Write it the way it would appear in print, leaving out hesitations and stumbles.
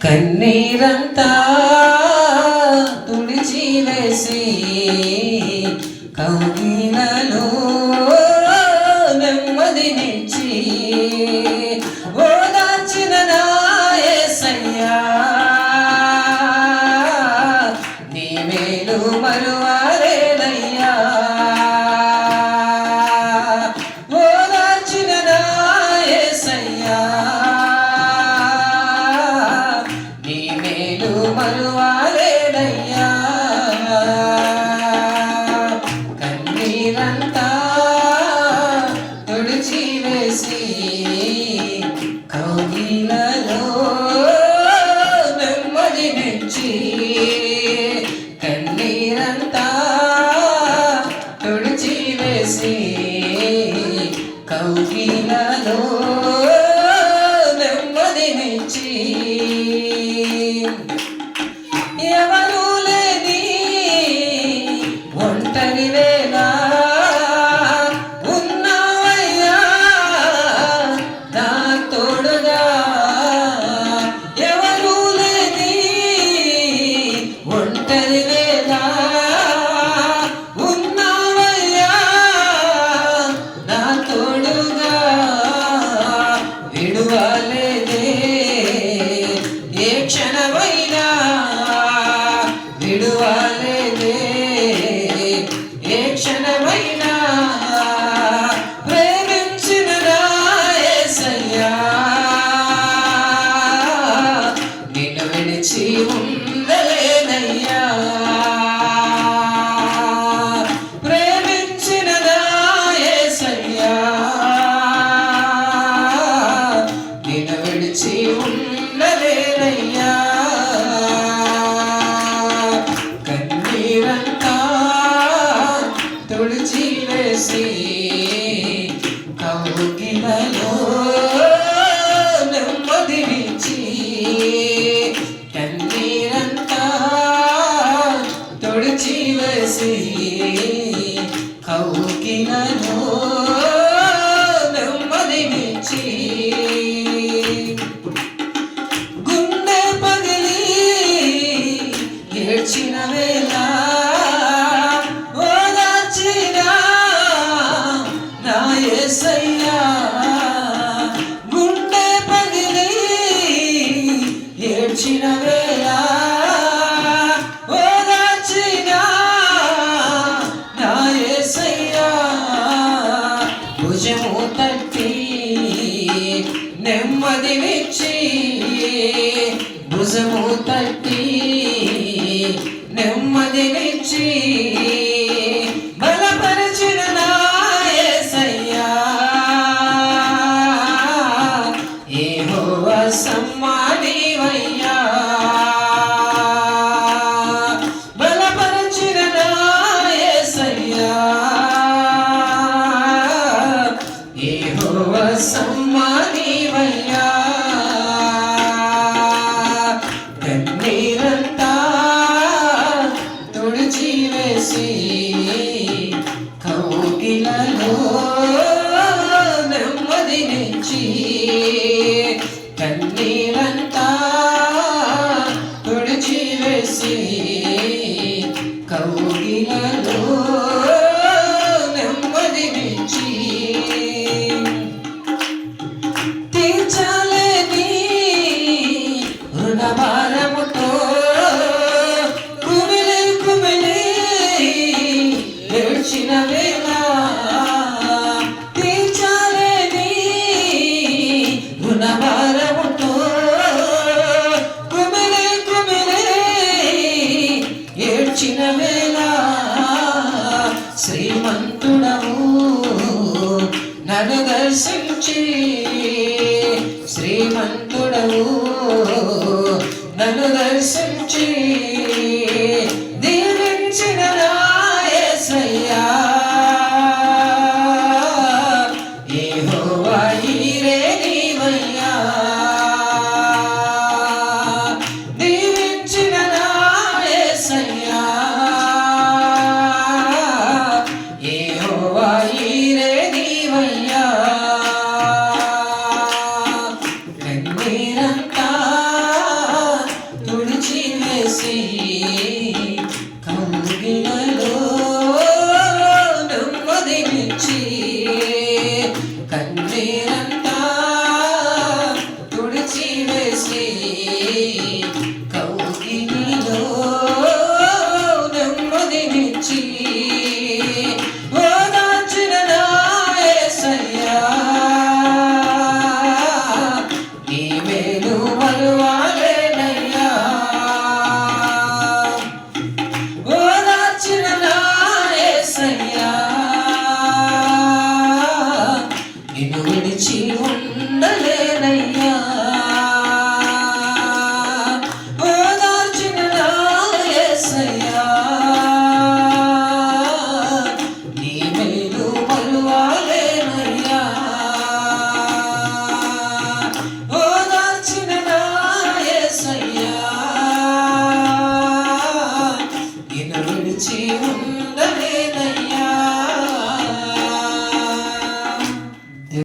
కన్నీరంతా తుడిచివేసి కౌగిలలో నెమ్మదినిచ్చి ఓదార్చిన నా యేసయ్యా నీ మేలు మరువలేదయ్యా ఓదార్చిన నా యేసయ్యా నీ మేలు మరువలేదయ్యా కన్నీరంతా తుడిచివేసి కౌగిలలో నెమ్మదినిచ్చి కన్నీరంతా తుడిచివేసి కౌగిలలో నెమ్మదినిచ్చి ఎవరు లేని ఒంటరి వేళ ఉన్నావయ్యా నా తోడుగా ఎవరు లేని ఒంటరి వేళ ఉన్నావయ్యా నా తోడుగా విడువలేదే ఏ క్షణమైనా విడువలేదే ఏ క్షణమైనా ప్రేమించిన నా యేసయ్యా నిన్ను విడిచి ఉండలేనయ్యా ప్రేమించిన నా యేసయ్యా నిన్ను విడిచి ఉండలేనయ్యా కన్నీరంతా తుడిచివేసి కౌగిలలో నెమ్మదినిచ్చి కన్నీరంతా తుడిచివేసి కౌగిలలో నెమ్మదినిచ్చి గుండె పగిలి ఏడ్చిన వేళ ఓదార్చిన నా యేసయ్యా గుండె పగిలి ఏడ్చిన వేళ ఓదార్చిన నా యేసయ్యా భుజము తట్టి నెమ్మదినిచ్చి భుజము తట్టి నెమ్మదినిచ్చి బలపరిచిన నా యేసయ్యా యెహోవా సమ్మానీవయ్యా బలపరిచిన నా యేసయ్యా యెహోవా సమ్మానీవయ్యా కన్నీరంతా తుడిచివేసి కౌగిలలో నెమ్మదినిచ్చి కన్నీరంతా తుడిచివేసి కౌగిలలో నెమ్మదినిచ్చి తీర్చలేని రుణభారముతో కుమిలి కుమిలి ఏడ్చిన వేళ తీర్చలేని రుణభారముతో కుమిలి కుమిలి ఏడ్చిన వేళ శ్రీమంతుడవు నన్ను దర్శించి శ్రీమంతుడవు నన్ను దర్శించి దీవించిన నా యేసయ్యా యెహోవా ఈరే నీవయ్యా దీవించిన నా యేసయ్యా యెహోవా ఈరే నీవయ్యా కన్నీరంతా వేసి కౌగిలిలో నెమ్మదినిచ్చి ఓదార్చిన నా యేసయ్యా నీ మేలు మరువలేనయ్యా ఓదార్చిన నా యేసయ్యా నిన్ను విడిచి ఉండలేనయ్యా ఓదార్చిన నా యేసయ్యా నీ మేలు మరువలేనయ్యా ఓదార్చిన నా యేసయ్యా నిన్ను విడిచి ఉండలేనయ్యా